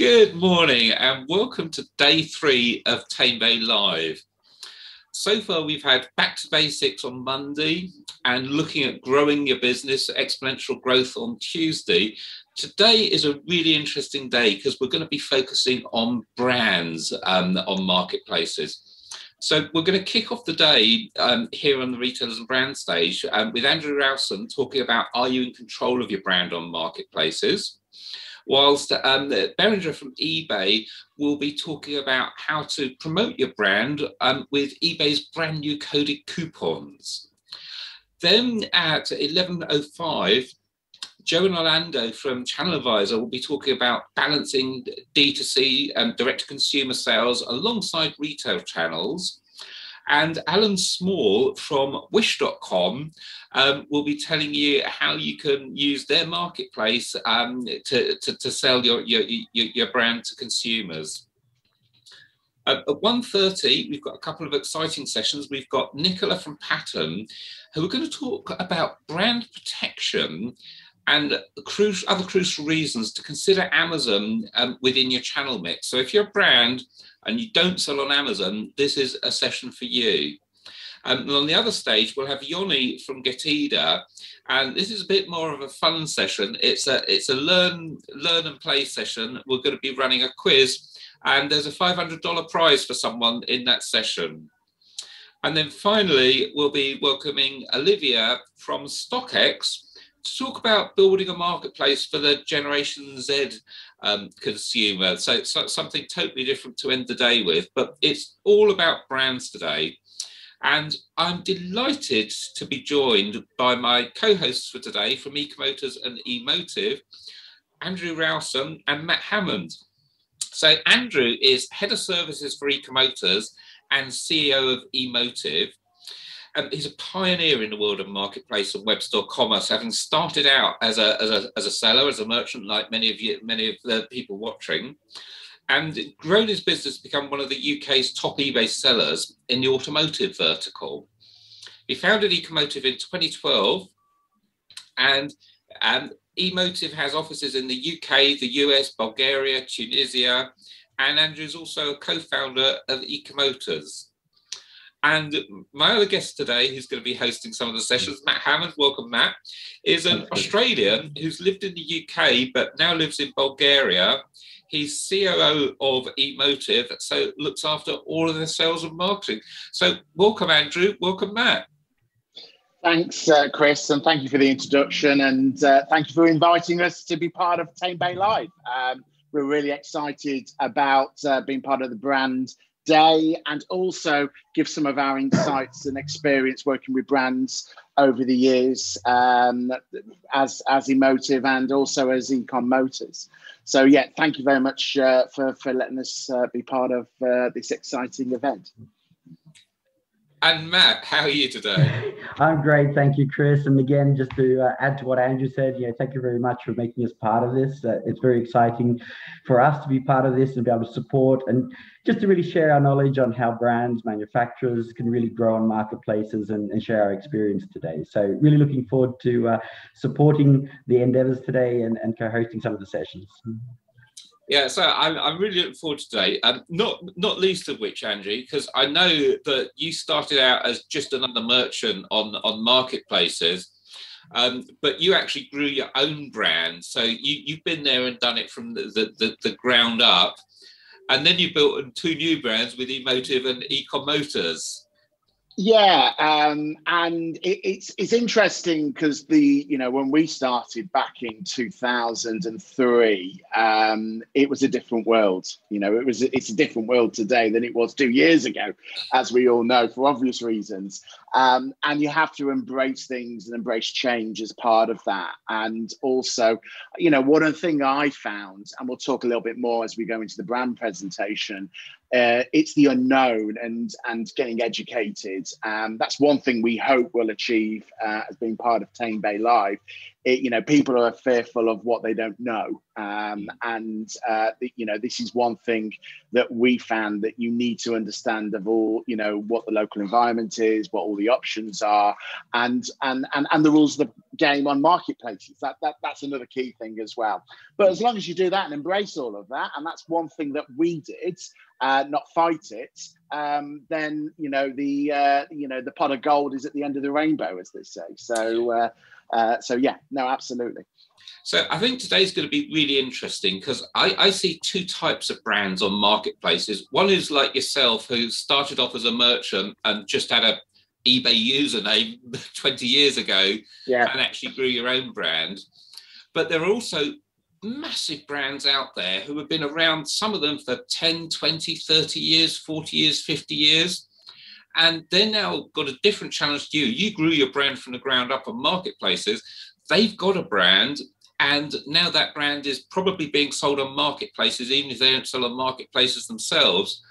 Good morning and welcome to day 3 of Tamebay Live. So far we've had back to basics on Monday and looking at growing your business, exponential growth on Tuesday. Today is a really interesting day because we're going to be focusing on brands on marketplaces. So we're going to kick off the day here on the Retailers and Brand stage with Andrew DAWSON talking about, are you in control of your brand on marketplaces? Whilst Beringer from eBay will be talking about how to promote your brand with eBay's brand new coded coupons. Then at 11:05, Joe and Orlando from Channel Advisor will be talking about balancing D2C direct-to-consumer sales alongside retail channels. And Alan Small from Wish.com will be telling you how you can use their marketplace to sell your brand to consumers. At 1:30, we've got a couple of exciting sessions. We've got Nicola from Pattern, who are going to talk about brand protection and other crucial reasons to consider Amazon within your channel mix. So if you're a brand and you don't sell on Amazon, this is a session for you. And on the other stage, we'll have Yoni from Getida, and this is a bit more of a fun session. It's a learn and play session. We're going to be running a quiz, and there's a $500 prize for someone in that session. And then finally, we'll be welcoming Olivia from StockX to talk about building a marketplace for the Generation Z consumer. So it's something totally different to end the day with, but it's all about brands today. And I'm delighted to be joined by my co-hosts for today from ECOMMOTORS and Emotive, Andrew DAWSON and Matt Hammond. So Andrew is Head of Services for ECOMMOTORS and CEO of Emotive. He's a pioneer in the world of marketplace and web store commerce, having started out as a seller, as a merchant, like many of the people watching, and grown his business to become one of the UK's top eBay sellers in the automotive vertical. He founded ECOMMOTIVE in 2012, and Emotive has offices in the UK, the US, Bulgaria, Tunisia, and Andrew is also a co-founder of ECOMMOTORS. And my other guest today, who's going to be hosting some of the sessions, Matt Hammond, welcome Matt, is an Australian who's lived in the UK but now lives in Bulgaria. He's COO of Emotive, so looks after all of their sales and marketing. So welcome Andrew, welcome Matt. Thanks Chris, and thank you for the introduction, and thank you for inviting us to be part of Tamebay Live. We're really excited about being part of the brand day and also give some of our insights and experience working with brands over the years as Emotive and also as ECOMMOTORS. So yeah, thank you very much for letting us be part of this exciting event. And Matt, how are you today? I'm great, thank you, Chris. And again, just to add to what Andrew said, thank you very much for making us part of this. It's very exciting for us to be part of this and be able to support and just to really share our knowledge on how brands, manufacturers can really grow on marketplaces and share our experience today. So really looking forward to supporting the endeavors today and co-hosting some of the sessions. Yeah, so I'm really looking forward to today, not least of which, Andrew, because I know that you started out as just another merchant on marketplaces, but you actually grew your own brand. So you've been there and done it from the ground up, and then you built 2 new brands with Emotive and ECOMMOTORS. Yeah, and it's interesting because when we started back in 2003, it was a different world. It's a different world today than it was 2 years ago, as we all know, for obvious reasons. And you have to embrace things and embrace change as part of that. And also, one of the things I found, and we'll talk a little bit more as we go into the brand presentation, it's the unknown and getting educated. That's one thing we hope we'll achieve as being part of Tamebay Live. People are fearful of what they don't know, this is one thing that we found, that you need to understand of all, what the local environment is, what all the options are, and the rules of the game on marketplaces. That's another key thing as well. But as long as you do that and embrace all of that, and that's one thing that we did, not fight it, then the pot of gold is at the end of the rainbow, as they say. So yeah, no, absolutely. So I think today's going to be really interesting, because I see two types of brands on marketplaces. One is like yourself, who started off as a merchant and just had a eBay username 20 years ago, and actually grew your own brand. But there are also massive brands out there who have been around, some of them for 10, 20, 30 years, 40 years, 50 years. And they're now got a different challenge to you. You grew your brand from the ground up on marketplaces. They've got a brand, and now that brand is probably being sold on marketplaces, even if they don't sell on marketplaces themselves.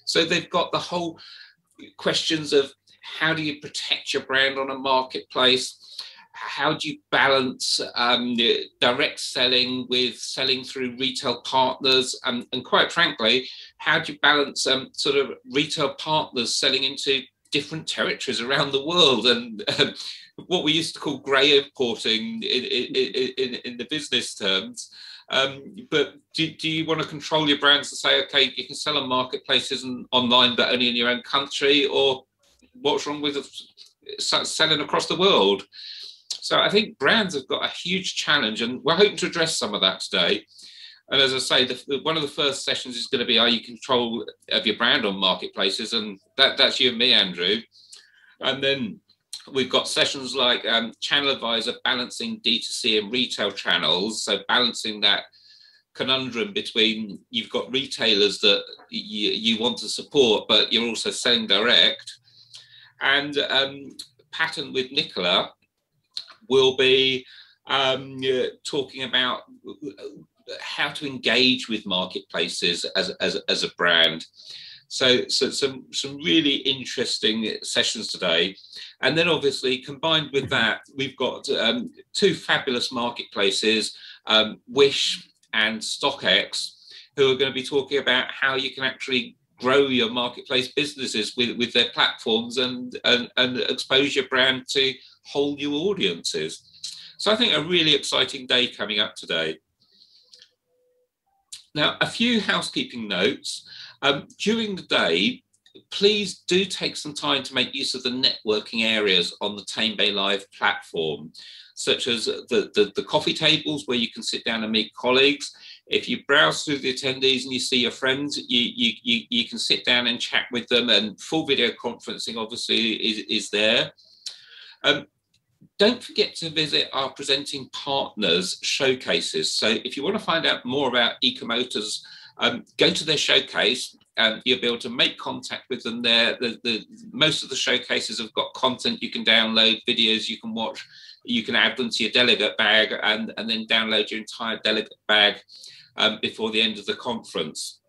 So they've got the whole questions of, how do you protect your brand on a marketplace? How do you balance direct selling with selling through retail partners? And quite frankly, how do you balance sort of retail partners selling into different territories around the world? And what we used to call grey importing in the business terms. But do you want to control your brands and say, okay, you can sell on marketplaces and online, but only in your own country? Or what's wrong with selling across the world? So I think brands have got a huge challenge, and we're hoping to address some of that today. And as I say, one of the first sessions is going to be, are you control of your brand on marketplaces? And that's you and me, Andrew. And then we've got sessions like Channel Advisor, balancing D2C and retail channels. So balancing that conundrum between, you've got retailers that you want to support, but you're also selling direct. And Pattern with Nicola will be talking about how to engage with marketplaces as a brand. So some really interesting sessions today. And then obviously combined with that, we've got two fabulous marketplaces, Wish and StockX, who are going to be talking about how you can actually grow your marketplace businesses with their platforms and expose your brand to whole new audiences. So I think a really exciting day coming up today. Now, a few housekeeping notes. During the day, please do take some time to make use of the networking areas on the Tamebay Live platform, such as the coffee tables where you can sit down and meet colleagues. If you browse through the attendees and you see your friends, you can sit down and chat with them, and full video conferencing obviously is there. Don't forget to visit our presenting partners' showcases. So if you want to find out more about ECOMMOTORS, go to their showcase, and you'll be able to make contact with them there. Most of the showcases have got content you can download, videos you can watch. You can add them to your delegate bag and then download your entire delegate bag before the end of the conference.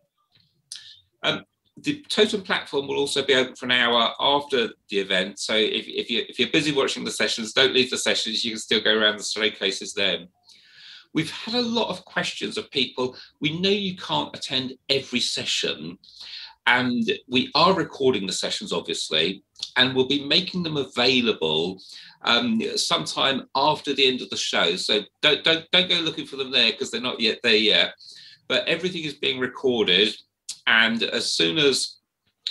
The totem platform will also be open for an hour after the event. So if you're busy watching the sessions, don't leave the sessions. You can still go around the showcases then. We've had a lot of questions of people. We know you can't attend every session, and we are recording the sessions, obviously, and we'll be making them available sometime after the end of the show. So don't go looking for them there, because they're not yet there yet. But everything is being recorded, and as soon as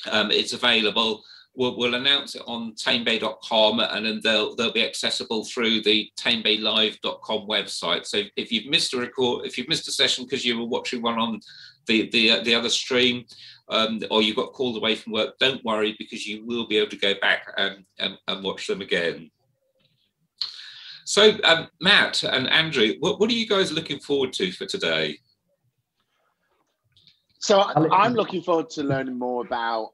it's available, we'll announce it on tamebay.com, and then they'll be accessible through the tamebaylive.com website. So if you've missed a session because you were watching one on the other stream, or you got called away from work, don't worry, because you will be able to go back and watch them again. So Matt and Andrew, what are you guys looking forward to for today? So I'm looking forward to learning more about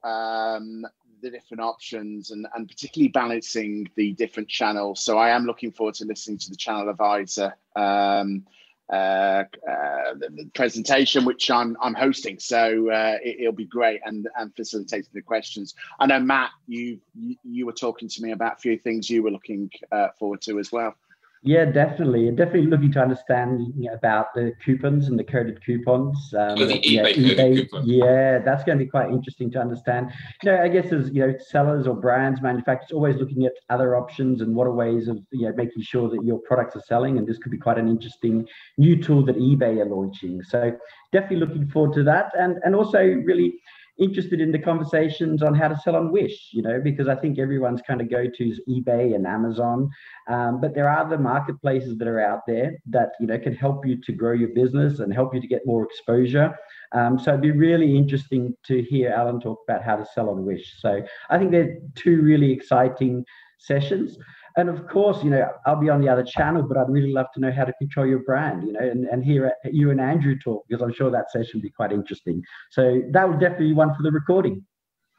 the different options and particularly balancing the different channels. So I am looking forward to listening to the Channel Advisor the presentation, which I'm hosting. So it'll be great and facilitating the questions. I know, Matt, you were talking to me about a few things you were looking forward to as well. Yeah, definitely. And definitely looking to understand about the coupons and the coded coupons. The eBay coded coupon. Yeah, that's going to be quite interesting to understand. I guess as sellers or brands, manufacturers, always looking at other options and what are ways of making sure that your products are selling. And this could be quite an interesting new tool that eBay are launching. So definitely looking forward to that, and also really interested in the conversations on how to sell on Wish, because I think everyone's kind of go-tos eBay and Amazon, but there are other marketplaces that are out there that can help you to grow your business and help you to get more exposure. So it'd be really interesting to hear Alan talk about how to sell on Wish. So I think they're two really exciting sessions. And of course, I'll be on the other channel, but I'd really love to know how to control your brand, and hear you and Andrew talk, because I'm sure that session will be quite interesting. So that will definitely be one for the recording.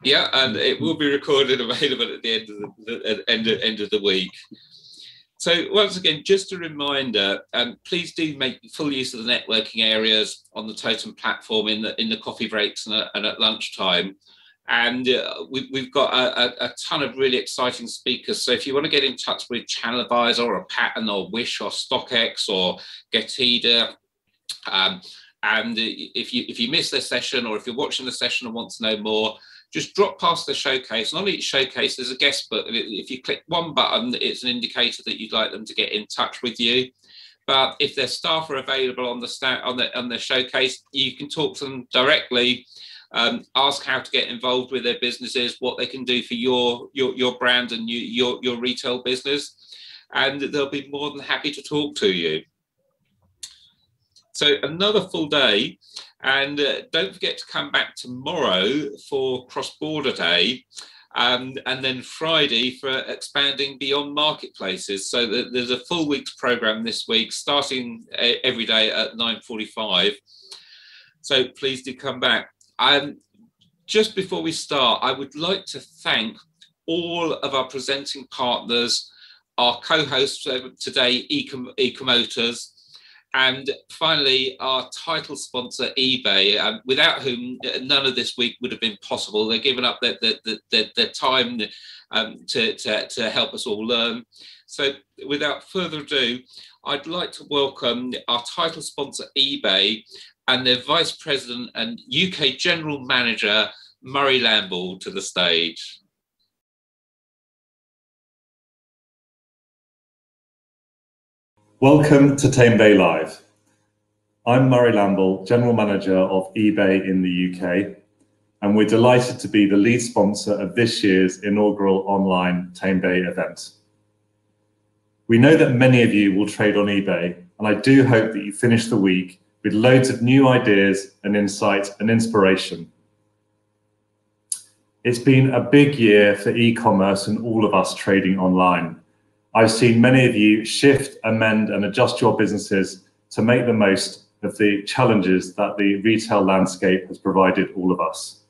Yeah, and it will be recorded, available at the end of the week. So once again, just a reminder, please do make full use of the networking areas on the Totem platform in the coffee breaks and at lunchtime. And we've got a ton of really exciting speakers. So if you want to get in touch with Channel Advisor or Pattern or Wish or StockX or Getida, and if you miss their session, or if you're watching the session and want to know more, just drop past the showcase. And on each showcase, there's a guest book. If you click one button, it's an indicator that you'd like them to get in touch with you. But if their staff are available on the showcase, you can talk to them directly. Ask how to get involved with their businesses, what they can do for your brand and your retail business, and they'll be more than happy to talk to you. So another full day, and don't forget to come back tomorrow for Cross-Border Day, and then Friday for expanding beyond marketplaces. So there's a full week's program this week, starting every day at 9:45. So please do come back. Just before we start, I would like to thank all of our presenting partners, our co-hosts today, ECOMMOTORS, and finally our title sponsor, eBay, without whom none of this week would have been possible. They've given up their time to help us all learn. So without further ado, I'd like to welcome our title sponsor, eBay, and their Vice President and UK General Manager, Murray Lamble, to the stage. Welcome to Tamebay Live. I'm Murray Lamble, General Manager of eBay in the UK, and we're delighted to be the lead sponsor of this year's inaugural online Tamebay event. We know that many of you will trade on eBay, and I do hope that you finish the week with loads of new ideas and insight and inspiration. It's been a big year for e-commerce and all of us trading online. I've seen many of you shift, amend and adjust your businesses to make the most of the challenges that the retail landscape has provided all of us.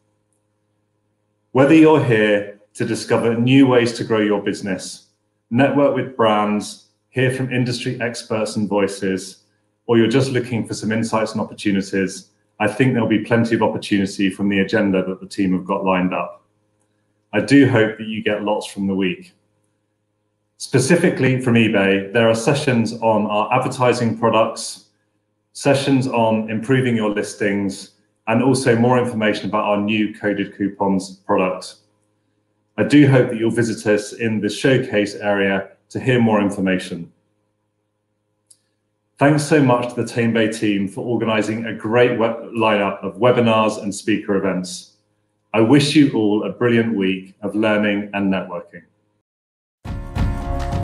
Whether you're here to discover new ways to grow your business, network with brands, hear from industry experts and voices, or you're just looking for some insights and opportunities, I think there'll be plenty of opportunity from the agenda that the team have got lined up. I do hope that you get lots from the week. Specifically from eBay, there are sessions on our advertising products, sessions on improving your listings, and also more information about our new coded coupons product. I do hope that you'll visit us in the showcase area to hear more information. Thanks so much to the Tamebay team for organising a great lineup of webinars and speaker events. I wish you all a brilliant week of learning and networking.